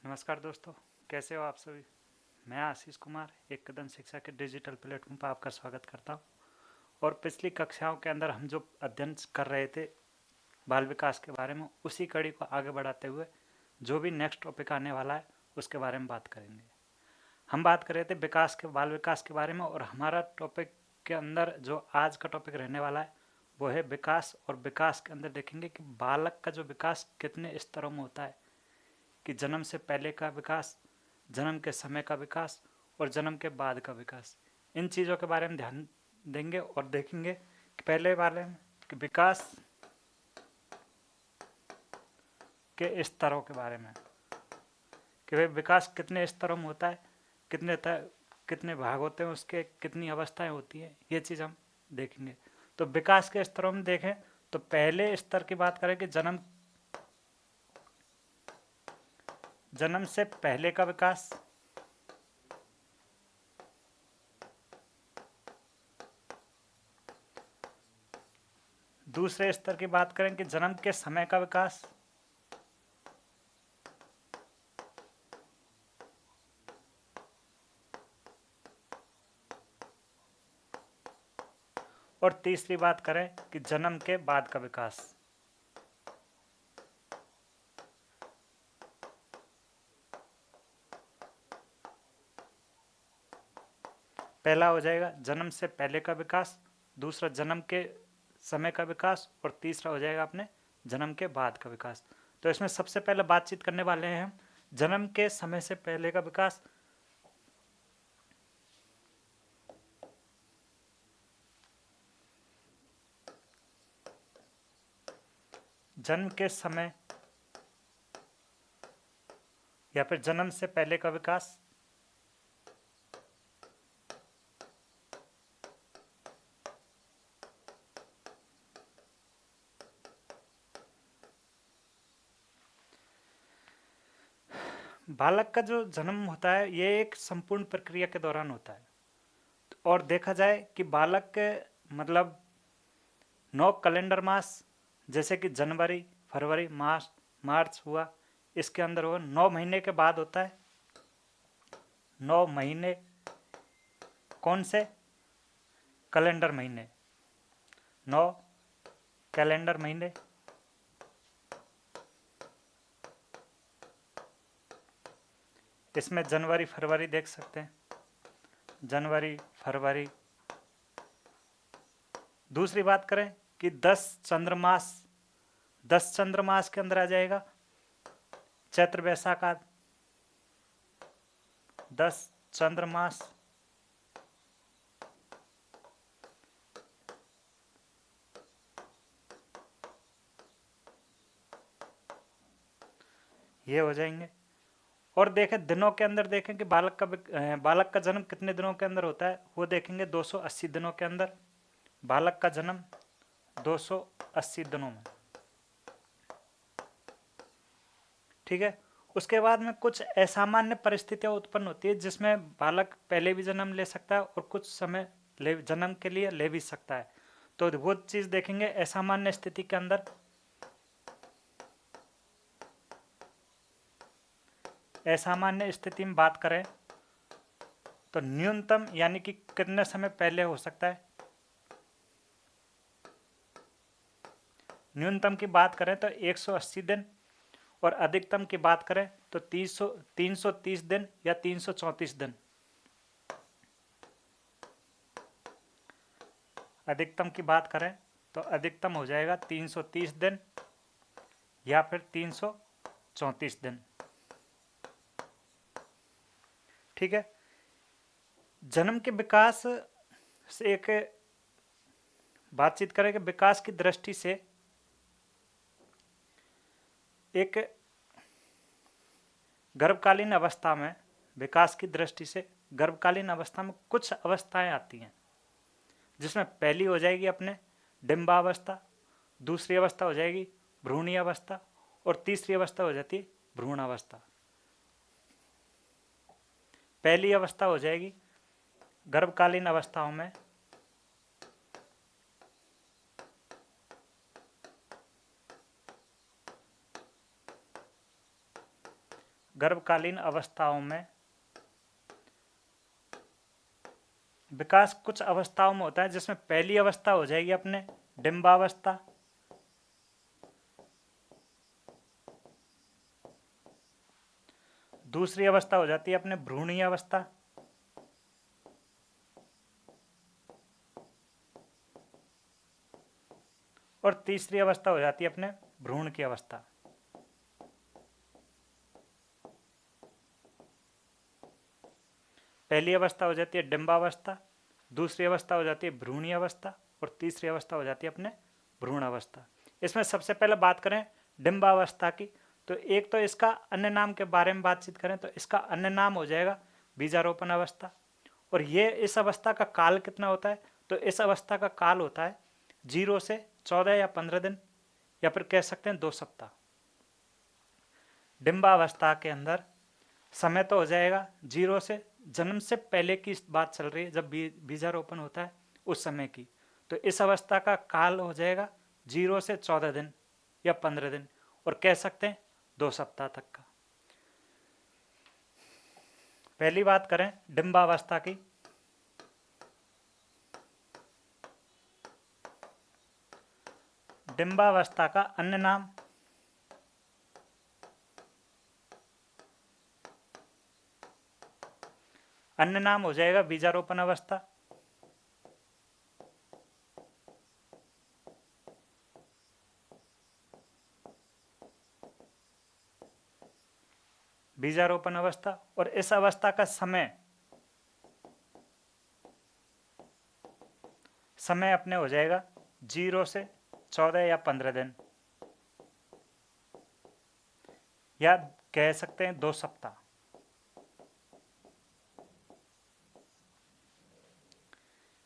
नमस्कार दोस्तों, कैसे हो आप सभी। मैं आशीष कुमार एक कदम शिक्षा के डिजिटल प्लेटफॉर्म पर आपका स्वागत करता हूं। और पिछली कक्षाओं के अंदर हम जो अध्ययन कर रहे थे बाल विकास के बारे में, उसी कड़ी को आगे बढ़ाते हुए जो भी नेक्स्ट टॉपिक आने वाला है उसके बारे में बात करेंगे। हम बात कर रहे थे विकास के बाल विकास के बारे में, और हमारा टॉपिक के अंदर जो आज का टॉपिक रहने वाला है वो है विकास। और विकास के अंदर देखेंगे कि बालक का जो विकास कितने स्तरों में होता है, कि जन्म से पहले का विकास, जन्म के समय का विकास और जन्म के बाद का विकास। इन चीज़ों के बारे में ध्यान देंगे और देखेंगे कि पहले वाले में कि विकास के स्तरों के बारे में, कि भाई विकास कितने स्तरों में होता है, कितने भाग होते हैं उसके, कितनी अवस्थाएं होती हैं, ये चीज़ हम देखेंगे। तो विकास के स्तरों में देखें तो पहले स्तर की बात करें कि जन्म से पहले का विकास, दूसरे स्तर की बात करें कि जन्म के समय का विकास, और तीसरी बात करें कि जन्म के बाद का विकास। पहला हो जाएगा जन्म से पहले का विकास, दूसरा जन्म के समय का विकास, और तीसरा हो जाएगा अपने जन्म के बाद का विकास। तो इसमें सबसे पहले बातचीत करने वाले हैं हम जन्म के समय से पहले का विकास। जन्म के समय या फिर जन्म से पहले का विकास, बालक का जो जन्म होता है ये एक संपूर्ण प्रक्रिया के दौरान होता है। और देखा जाए कि बालक के मतलब 9 कैलेंडर मास, जैसे कि जनवरी, फरवरी, मार्च हुआ, इसके अंदर वो 9 महीने के बाद होता है। 9 महीने कौन से? कैलेंडर महीने, 9 कैलेंडर महीने। इसमें जनवरी फरवरी देख सकते हैं, जनवरी फरवरी। दूसरी बात करें कि 10 चंद्रमास, 10 चंद्रमास के अंदर आ जाएगा चैत्र वैशाख आदि, 10 चंद्रमास। ये हो जाएंगे। और देखें दिनों के अंदर, देखें कि बालक का जन्म कितने दिनों के अंदर होता है, वो देखेंगे 280 दिनों के अंदर। बालक का जन्म 280 दिनों में, ठीक है। उसके बाद में कुछ असामान्य परिस्थितियां उत्पन्न होती है जिसमें बालक पहले भी जन्म ले सकता है और कुछ समय जन्म के लिए ले भी सकता है। तो वो चीज देखेंगे असामान्य स्थिति के अंदर। असामान्य स्थिति में बात करें तो न्यूनतम यानी कि कितने समय पहले हो सकता है। न्यूनतम की बात करें तो 180 दिन, और अधिकतम की बात करें तो 330 दिन या 334 दिन। अधिकतम की बात करें तो अधिकतम हो जाएगा 330 दिन या फिर 334 दिन, ठीक है। जन्म के विकास से एक बातचीत करेंगे। विकास की दृष्टि से एक गर्भकालीन अवस्था में, विकास की दृष्टि से गर्भकालीन अवस्था में कुछ अवस्थाएं आती हैं, जिसमें पहली हो जाएगी अपने डिंबावस्था, दूसरी अवस्था हो जाएगी भ्रूणी अवस्था, और तीसरी अवस्था हो जाती है भ्रूण अवस्था। पहली अवस्था हो जाएगी गर्भकालीन अवस्थाओं में गर्भकालीन अवस्थाओं में विकास कुछ अवस्थाओं में होता है, जिसमें पहली अवस्था हो जाएगी अपने डिंबावस्था, दूसरी अवस्था हो जाती है अपने भ्रूणीय अवस्था, और तीसरी अवस्था हो जाती है अपने भ्रूण की अवस्था। पहली अवस्था हो जाती है डिंबावस्था, दूसरी अवस्था हो जाती है भ्रूणीय अवस्था, और तीसरी अवस्था हो जाती है अपने भ्रूण अवस्था। इसमें सबसे पहले बात करें डिंबावस्था की, तो एक तो इसका अन्य नाम के बारे में बातचीत करें तो इसका अन्य नाम हो जाएगा बीजारोपण अवस्था। और ये इस अवस्था का काल कितना होता है, तो इस अवस्था का काल होता है 0 से 14 या 15 दिन, या फिर कह सकते हैं 2 सप्ताह। डिंबावस्था के अंदर समय तो हो जाएगा 0 से, जन्म से पहले की बात चल रही है, जब बीजारोपण होता है उस समय की, तो इस अवस्था का काल हो जाएगा 0 से 14 दिन या 15 दिन, और कह सकते हैं 2 सप्ताह तक का। पहली बात करें डिंबावस्था की, डिंबावस्था का अन्य नाम हो जाएगा बीजारोपण अवस्था। बीजारोपण अवस्था, और इस अवस्था का समय अपने हो जाएगा 0 से 14 या 15 दिन, या कह सकते हैं 2 सप्ताह।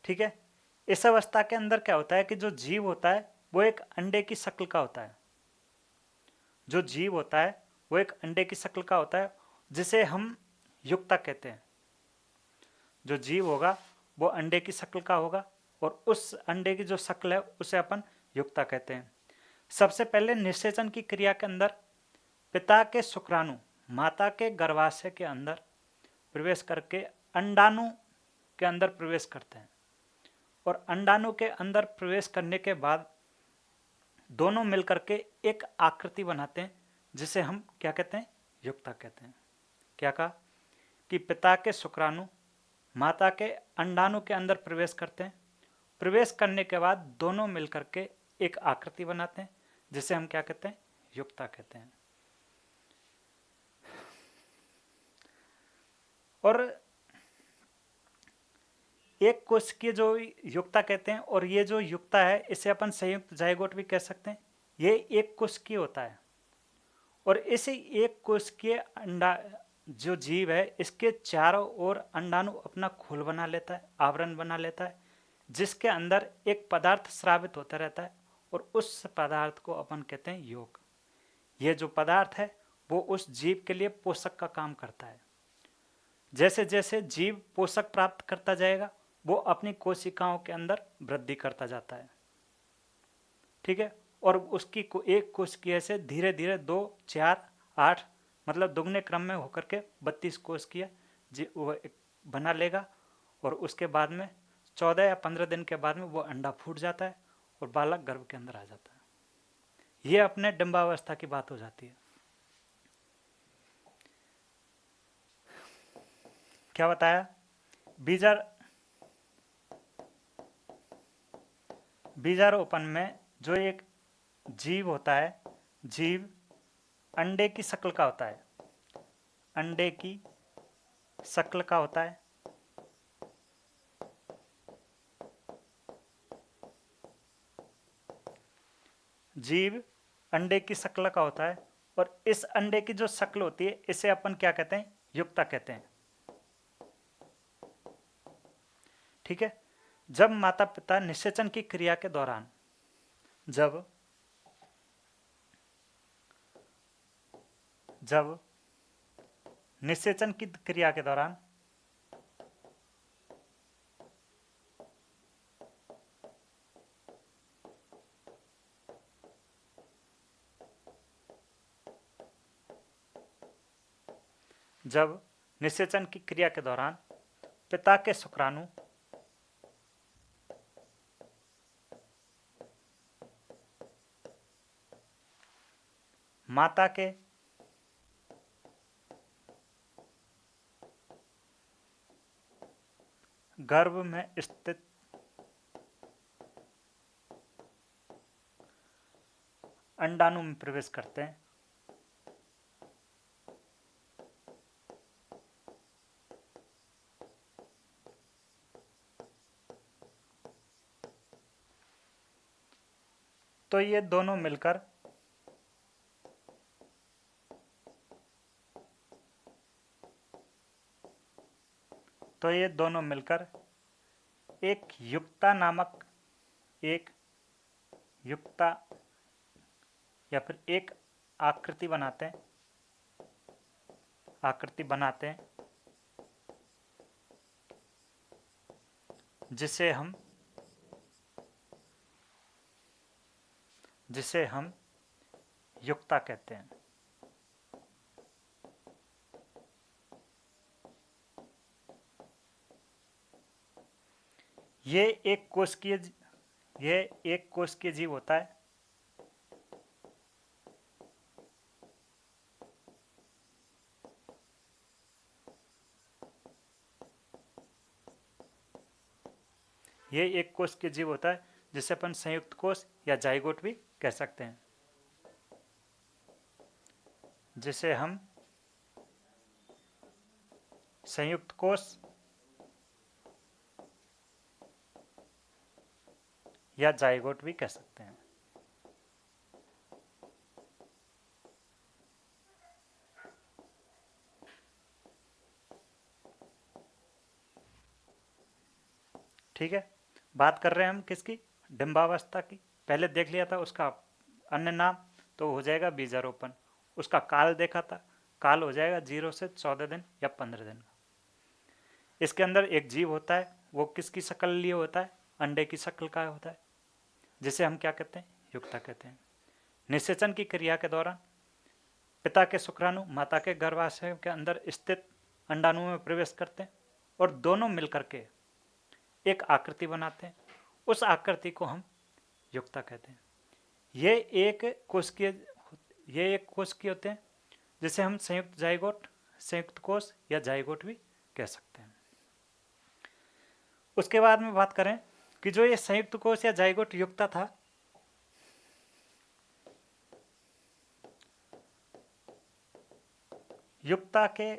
ठीक है। इस अवस्था के अंदर क्या होता है कि जो जीव होता है वो एक अंडे की शक्ल का होता है। जो जीव होता है वो एक अंडे की शक्ल का होता है, जिसे हम युक्ता कहते हैं। जो जीव होगा वो अंडे की शक्ल का होगा, और उस अंडे की जो शक्ल है उसे अपन युक्ता कहते हैं। सबसे पहले निषेचन की क्रिया के अंदर पिता के शुक्राणु माता के गर्भाशय के अंदर प्रवेश करके अंडाणु के अंदर प्रवेश करते हैं, और अंडाणु के अंदर प्रवेश करने के बाद दोनों मिलकर के एक आकृति बनाते हैं, जिसे हम क्या कहते हैं, युक्ता कहते हैं। क्या कहा कि पिता के शुक्राणु माता के अंडाणु के अंदर प्रवेश करते हैं, प्रवेश करने के बाद दोनों मिलकर के एक आकृति बनाते हैं, जिसे हम क्या कहते हैं, युक्ता कहते हैं। और एक कोश की जो युक्ता कहते हैं, और ये जो युक्ता है इसे अपन संयुक्त जाइगोट भी कह सकते हैं। ये एक कोश की होता है, और इसे एक कोश के अंडा जो जीव है इसके चारों ओर अंडाणु अपना खोल बना लेता है, आवरण बना लेता है, जिसके अंदर एक पदार्थ स्रावित होता रहता है, और उस पदार्थ को अपन कहते हैं योग। ये जो पदार्थ है वो उस जीव के लिए पोषक का काम करता है। जैसे जैसे जीव पोषक प्राप्त करता जाएगा वो अपनी कोशिकाओं के अंदर वृद्धि करता जाता है। ठीक है। और उसकी एक कोशिकीय से धीरे धीरे 2, 4, 8 मतलब दुगने क्रम में होकर के 32 कोशिकीय वो बना लेगा, और उसके बाद में 14 या 15 दिन के बाद में वो अंडा फूट जाता है और बालक गर्भ के अंदर आ जाता है। ये अपने डिंबावस्था की बात हो जाती है। क्या बताया, बीजारोपण में जो एक जीव होता है, जीव अंडे की शक्ल का होता है, अंडे की शक्ल का होता है। जीव अंडे की शक्ल का होता है, और इस अंडे की जो शक्ल होती है इसे अपन क्या कहते हैं, युक्ता कहते हैं। ठीक है। जब माता पिता निषेचन की क्रिया के दौरान जब निषेचन की क्रिया के दौरान जब निषेचन की क्रिया के दौरान पिता के शुक्राणु माता के गर्भ में स्थित अंडाणु में प्रवेश करते हैं, तो ये दोनों मिलकर एक युक्ता या फिर एक आकृति बनाते हैं जिसे हम युक्ता कहते हैं। ये एक कोशिकीय जीव होता है। ये एक कोशिकीय जीव होता है जिसे अपन संयुक्त कोष या जाइगोट भी कह सकते हैं, जिसे हम संयुक्त कोष या जाइगोट भी कह सकते हैं। ठीक है, बात कर रहे हैं हम किसकी? डिंबावस्था की। पहले देख लिया था उसका अन्य नाम, तो हो जाएगा बीजारोपण। उसका काल देखा था, काल हो जाएगा 0 से 14 दिन या 15 दिन का। इसके अंदर एक जीव होता है, वो किसकी शक्ल लिए होता है? अंडे की शक्ल का होता है, जिसे हम क्या कहते हैं? युक्ता कहते हैं। निषेचन की क्रिया के दौरान पिता के शुक्राणु माता के गर्भाशय के अंदर स्थित अंडाणु में प्रवेश करते हैं और दोनों मिलकर के एक आकृति बनाते हैं। उस आकृति को हम युक्ता कहते हैं। ये एक कोशिकीय होते हैं जिसे हम संयुक्त कोष या जाइगोट भी कह सकते हैं। उसके बाद में बात करें कि जो ये संयुक्त कोष या जाइगोट युक्ता था, युक्ता के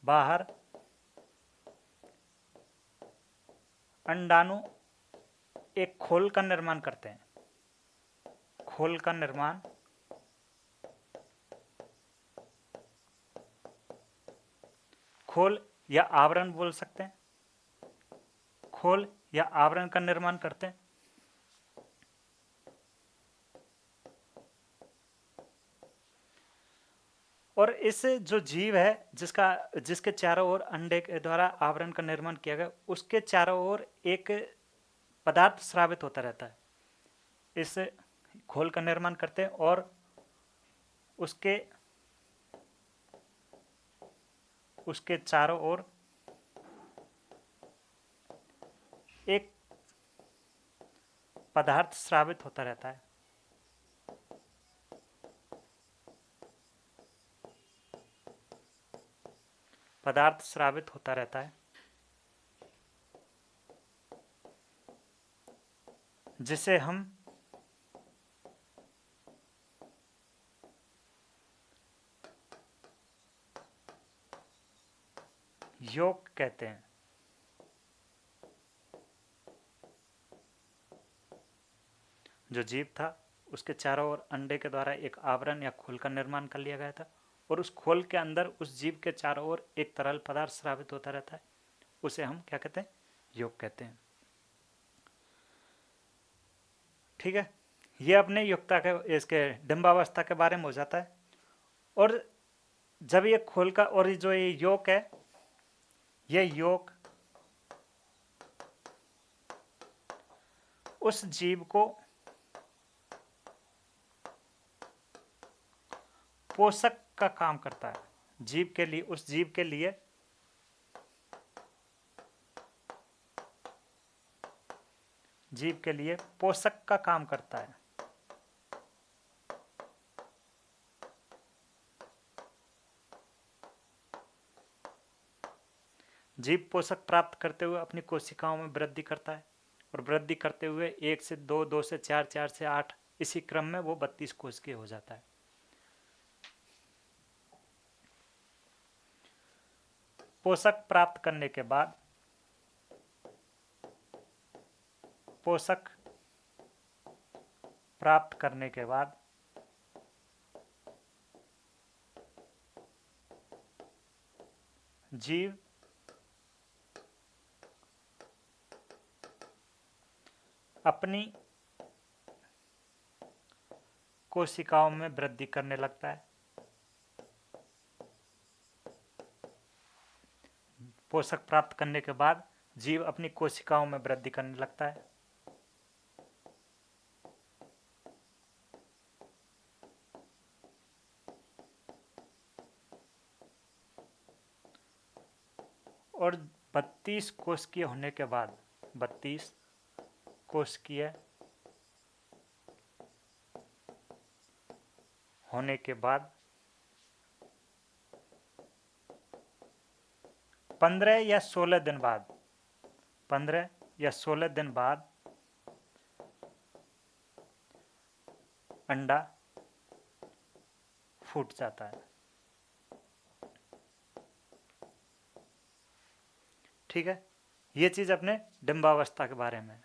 बाहर अंडाणु एक खोल का निर्माण करते हैं। खोल का निर्माण खोल या आवरण बोल सकते हैं। खोल या आवरण का निर्माण करते हैं। और इस जो जीव है जिसके चारों ओर अंडे के द्वारा आवरण का निर्माण किया गया, उसके चारों ओर एक पदार्थ स्रावित होता रहता है। इस खोल का निर्माण करते हैं और उसके चारों ओर एक पदार्थ स्रावित होता रहता है। पदार्थ स्रावित होता रहता है जिसे हम योग कहते हैं। जो जीव था उसके चारों ओर अंडे के द्वारा एक आवरण या खोल का निर्माण कर लिया गया था और उस खोल के अंदर उस जीव के चारों ओर एक तरल पदार्थ स्रावित होता रहता है। उसे हम क्या कहते हैं? योग कहते हैं। ठीक है, ये अपने युक्ता के इसके डिंबावस्था के बारे में हो जाता है। और जब ये खोल का और जो ये योग है, ये योग उस जीव को पोषक का काम करता है। जीव के लिए, उस जीव के लिए पोषक का काम करता है। जीव पोषक प्राप्त करते हुए अपनी कोशिकाओं में वृद्धि करता है और वृद्धि करते हुए 1 से 2, 2 से 4, 4 से 8, इसी क्रम में वो 32 कोश के हो जाता है। पोषक प्राप्त करने के बाद जीव अपनी कोशिकाओं में वृद्धि करने लगता है। पोषक प्राप्त करने के बाद जीव अपनी कोशिकाओं में वृद्धि करने लगता है। और 32 कोशिकीय होने के बाद 32 कोशिकीय होने के बाद 15 या 16 दिन बाद 15 या 16 दिन बाद अंडा फूट जाता है। ठीक है, ये चीज अपने डिंबावस्था के बारे में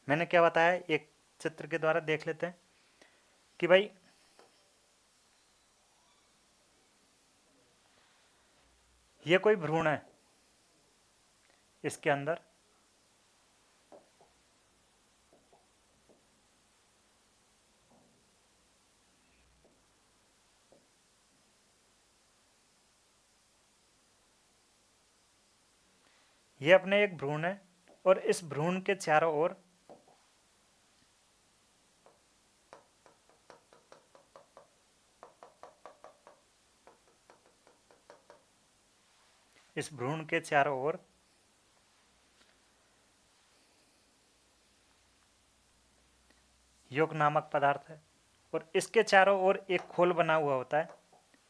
मैंने क्या बताया, एक चित्र के द्वारा देख लेते हैं कि भाई ये कोई भ्रूण है, इसके अंदर ये अपने एक भ्रूण है और इस भ्रूण के चारों ओर यौग नामक पदार्थ है और इसके चारों ओर एक खोल बना हुआ होता है।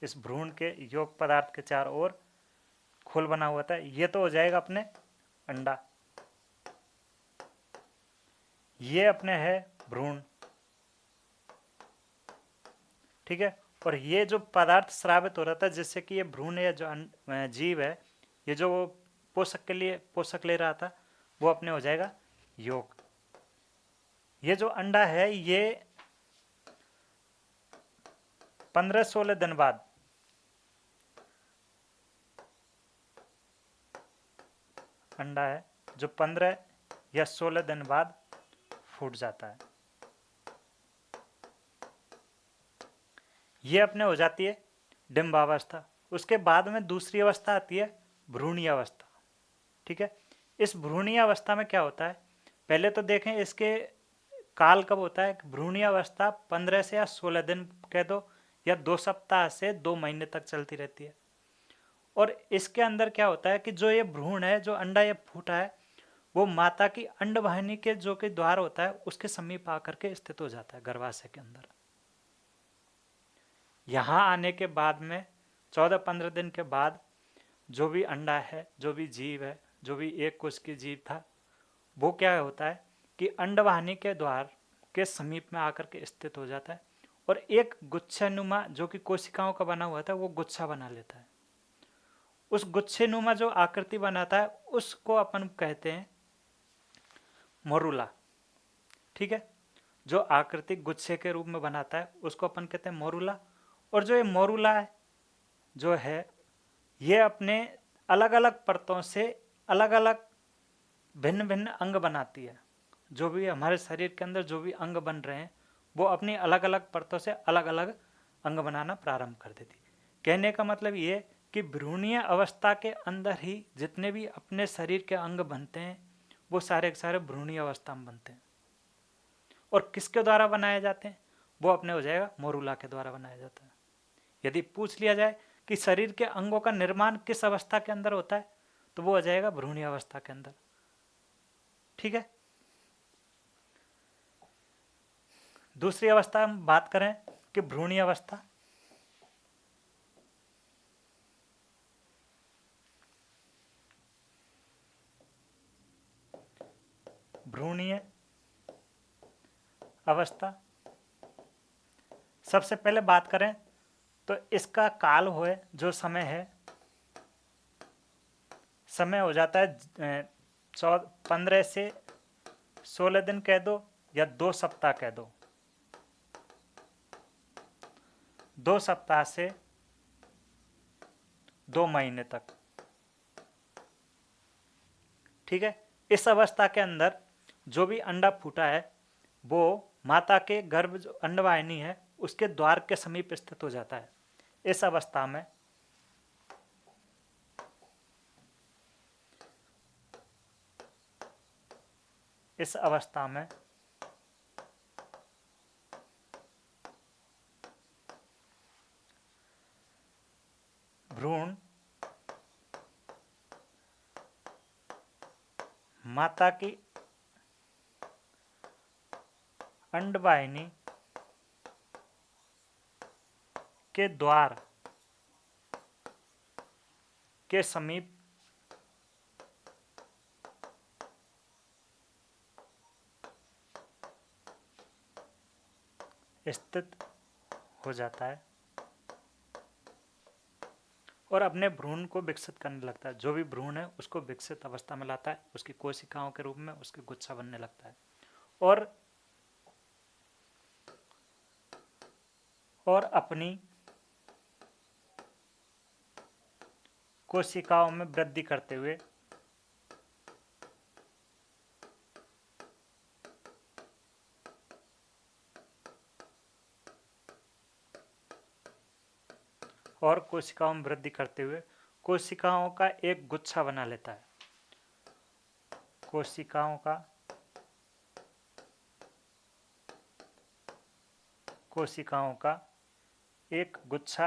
इस भ्रूण के यौग पदार्थ के चारों ओर खोल बना हुआ होता है। ये तो हो जाएगा अपने अंडा, ये अपने है भ्रूण। ठीक है, और ये जो पदार्थ स्रावित हो रहा था जिससे कि ये भ्रूण या जो जीव है, ये जो पोषक के लिए पोषक ले रहा था, वो अपने हो जाएगा यौग। ये जो अंडा है ये 15-16 दिन बाद अंडा है जो 15 या 16 दिन बाद फूट जाता है। ये अपने हो जाती है डिंबावस्था। उसके बाद में दूसरी अवस्था आती है भ्रूणीय अवस्था। ठीक है, इस भ्रूणीय अवस्था में क्या होता है, पहले तो देखें इसके काल कब होता है। भ्रूणीय अवस्था 15 से या 16 दिन कह दो, या 2 सप्ताह से 2 महीने तक चलती रहती है। और इसके अंदर क्या होता है कि जो ये भ्रूण है, जो अंडा ये फूटा है, वो माता की अंडवाहिनी के जो कि द्वार होता है उसके समीप आकर के स्थित हो जाता है गर्भाशय के अंदर। यहाँ आने के बाद में 14-15 दिन के बाद जो भी अंडा है, जो भी जीव है, जो भी एक कोश की जीव था, वो क्या होता है कि अंडवाहिनी के द्वार के समीप में आकर के स्थित हो जाता है और एक गुच्छानुमा जो कि कोशिकाओं का बना हुआ था वो गुच्छा बना लेता है। उस गुच्छेनुमा जो आकृति बनाता है उसको अपन कहते हैं मोरूला। ठीक है, जो आकृति गुच्छे के रूप में बनाता है उसको अपन कहते हैं मोरूला। और जो ये मोरूला है जो है ये अपने अलग अलग परतों से अलग अलग भिन्न भिन्न अंग बनाती है। जो भी हमारे शरीर के अंदर जो भी अंग बन रहे हैं वो अपनी अलग अलग परतों से अलग अलग अंग बनाना प्रारंभ कर देती। कहने का मतलब ये कि भ्रूणीय अवस्था के अंदर ही जितने भी अपने शरीर के अंग बनते हैं वो सारे के सारे भ्रूणीय अवस्था में बनते हैं। और किसके द्वारा बनाए जाते हैं, वो अपने हो जाएगा मोरूला के द्वारा बनाया जाता है। यदि पूछ लिया जाए कि शरीर के अंगों का निर्माण किस अवस्था के अंदर होता है, तो वो हो जाएगा भ्रूणीय अवस्था के अंदर। ठीक है। दूसरी अवस्था हम बात करें कि भ्रूणीय अवस्था। भ्रूणीय अवस्था सबसे पहले बात करें तो इसका काल होए जो समय है, समय हो जाता है 15 से 16 दिन कह दो या 2 सप्ताह कह दो। 2 सप्ताह से 2 महीने तक। ठीक है। इस अवस्था के अंदर जो भी अंडा फूटा है वो माता के गर्भ जो अंडवाहिनी है उसके द्वार के समीप स्थित हो जाता है। इस अवस्था में भ्रूण माता की अंडवाहिनी के द्वार के समीप स्थित हो जाता है और अपने भ्रूण को विकसित करने लगता है। जो भी भ्रूण है उसको विकसित अवस्था में लाता है, उसकी कोशिकाओं के रूप में उसके गुच्छा बनने लगता है और अपनी कोशिकाओं में वृद्धि करते हुए कोशिकाओं का एक गुच्छा बना लेता है। कोशिकाओं का एक गुच्छा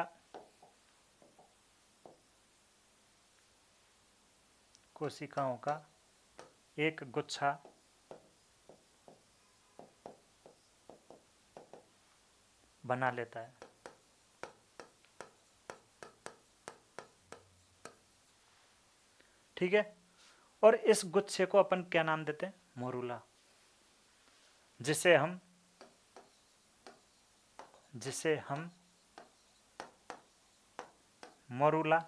बना लेता है। ठीक है। और इस गुच्छे को अपन क्या नाम देते हैं? मोरूला। जिसे हम मोरूला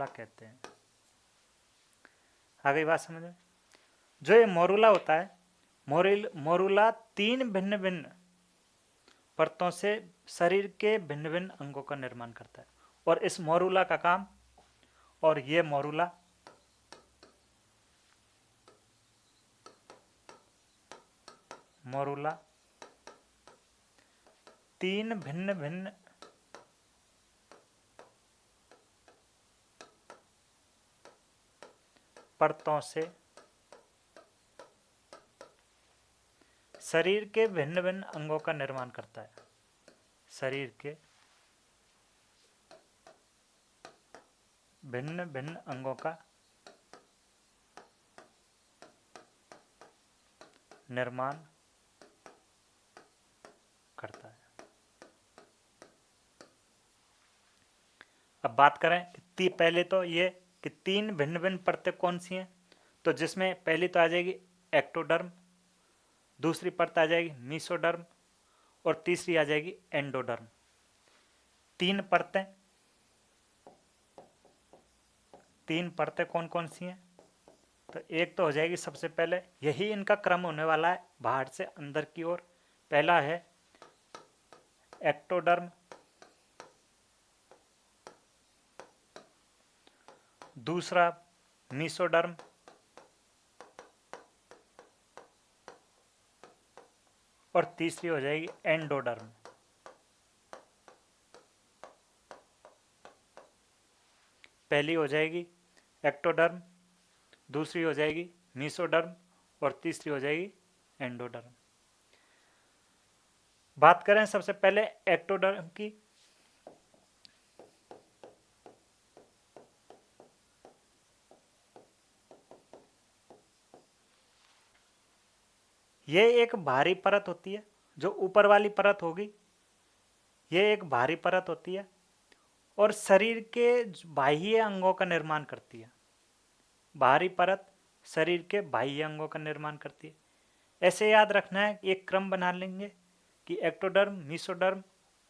कहते हैं। आ गई बात समझ में? जो ये मोरूला होता है, मोरूला 3 भिन्न भिन्न परतों से शरीर के भिन्न भिन्न अंगों का निर्माण करता है। और इस मोरूला का काम, और ये मोरूला मोरूला 3 भिन्न भिन्न परतों से शरीर के भिन्न भिन्न अंगों का निर्माण करता है। शरीर के भिन्न भिन्न अंगों का निर्माण करता है। अब बात करें कि पहले तो ये कि 3 भिन्न भिन्न परतें कौन सी हैं, तो जिसमें पहली तो आ जाएगी एक्टोडर्म, दूसरी परत आ जाएगी मीसोडर्म और तीसरी आ जाएगी एंडोडर्म। 3 परतें कौन कौन सी हैं? तो एक तो हो जाएगी सबसे पहले, यही इनका क्रम होने वाला है बाहर से अंदर की ओर। पहला है एक्टोडर्म, दूसरा मीसोडर्म और तीसरी हो जाएगी एंडोडर्म। पहली हो जाएगी एक्टोडर्म, दूसरी हो जाएगी मीसोडर्म और तीसरी हो जाएगी एंडोडर्म। बात करें सबसे पहले एक्टोडर्म की। यह एक भारी परत होती है, जो ऊपर वाली परत होगी यह एक भारी परत होती है और शरीर के बाह्य अंगों का निर्माण करती है। बाहरी परत शरीर के बाह्य अंगों का निर्माण करती है। ऐसे याद रखना है, एक क्रम बना लेंगे कि एक्टोडर्म, मीसोडर्म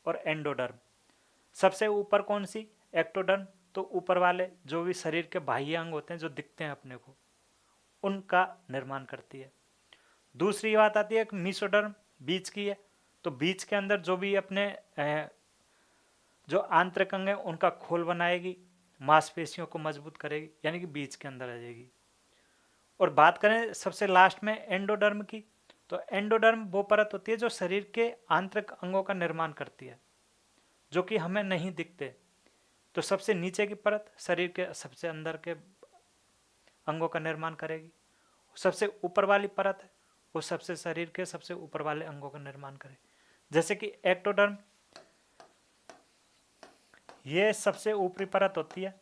और एंडोडर्म। सबसे ऊपर कौन सी? एक्टोडर्म। तो ऊपर वाले जो भी शरीर के बाह्य अंग होते हैं जो दिखते हैं अपने को, उनका निर्माण करती है। दूसरी बात आती है मीसोडर्म, बीच की है। तो बीच के अंदर जो भी अपने जो आंतरिक अंग है उनका खोल बनाएगी, मांसपेशियों को मजबूत करेगी, यानी कि बीच के अंदर आ जाएगी। और बात करें सबसे लास्ट में एंडोडर्म की, तो एंडोडर्म वो परत होती है जो शरीर के आंतरिक अंगों का निर्माण करती है, जो कि हमें नहीं दिखते। तो सबसे नीचे की परत शरीर के सबसे अंदर के अंगों का निर्माण करेगी। सबसे ऊपर वाली परत है वो सबसे शरीर के सबसे ऊपर वाले अंगों का निर्माण करेगी। जैसे कि एक्टोडर्म, ये सबसे ऊपरी परत होती है।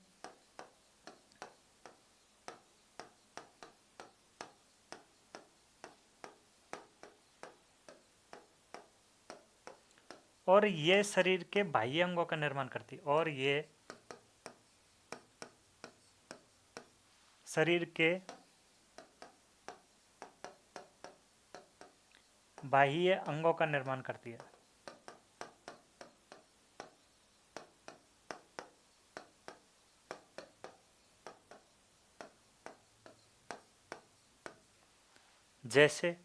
और ये शरीर के बाह्य अंगों का निर्माण करती है, और ये शरीर के बाह्य अंगों का निर्माण करती है। जैसे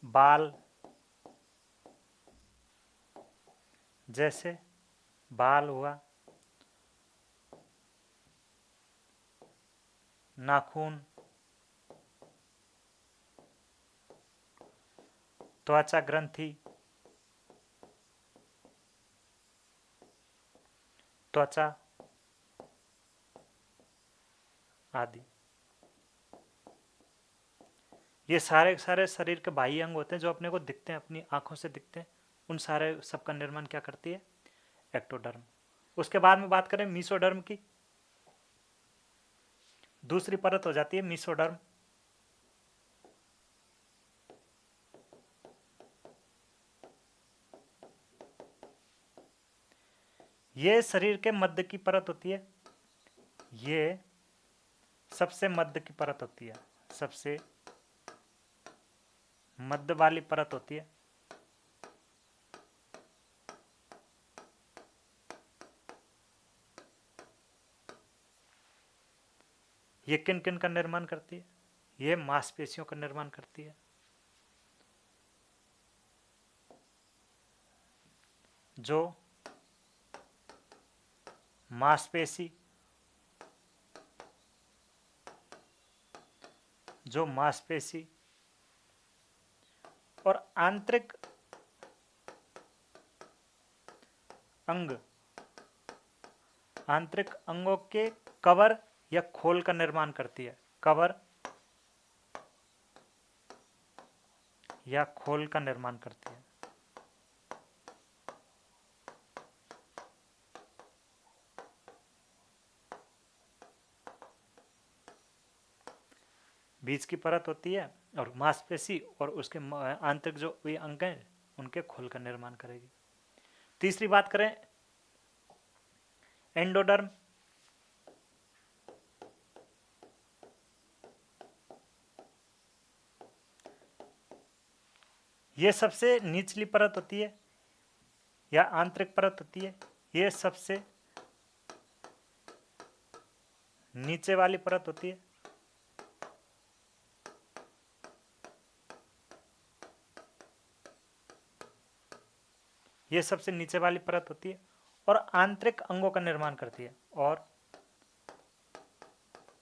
बाल, जैसे बाल हुआ, नाखून, त्वचा ग्रंथि, त्वचा आदि। ये सारे सारे शरीर के बाह्य अंग होते हैं जो अपने को दिखते हैं, अपनी आंखों से दिखते हैं। उन सारे सबका निर्माण क्या करती है? एक्टोडर्म। उसके बाद में बात करें मीसोडर्म की, दूसरी परत हो जाती है मीसोडर्म। ये शरीर के मध्य की परत होती है। ये सबसे मध्य की परत होती है, सबसे मध्य वाली परत होती है। ये किन किन का निर्माण करती है? ये मांसपेशियों का निर्माण करती है। जो मांसपेशी, जो मांसपेशी और आंतरिक अंग, आंतरिक अंगों के कवर या खोल का निर्माण करती है। कवर या खोल का निर्माण करती है। बीच की परत होती है और मांसपेशी और उसके आंतरिक जो भी अंग हैं उनके खोल का निर्माण करेगी। तीसरी बात करें एंडोडर्म। ये सबसे निचली परत होती है या आंतरिक परत होती है। ये सबसे नीचे वाली परत होती है। ये सबसे नीचे वाली परत होती है और आंतरिक अंगों का निर्माण करती है, और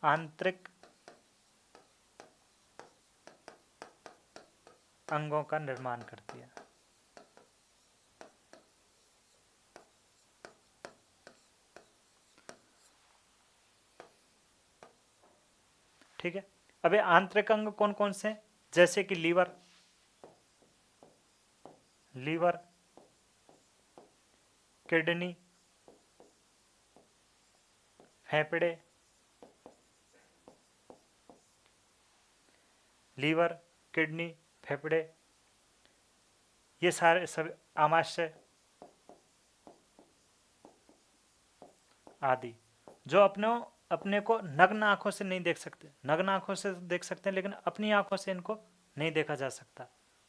आंतरिक अंगों का निर्माण करती है। ठीक है। अब ये आंतरिक अंग कौन कौन से हैं? जैसे कि लीवर, लीवर, किडनी, फेफड़े, लीवर, किडनी, फेफड़े, ये सारे सब आमाशय आदि, जो अपने को नग्न आंखों से नहीं देख सकते। नग्न आंखों से देख सकते हैं लेकिन अपनी आंखों से इनको नहीं देखा जा सकता,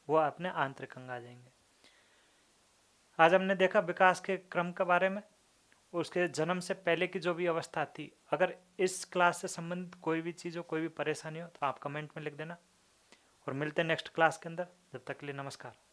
वो अपने आंतरिक अंग आ जाएंगे। आज हमने देखा विकास के क्रम के बारे में, उसके जन्म से पहले की जो भी अवस्था थी। अगर इस क्लास से संबंधित कोई भी चीज़ हो, कोई भी परेशानी हो तो आप कमेंट में लिख देना, और मिलते हैं नेक्स्ट क्लास के अंदर। जब तक के लिए नमस्कार।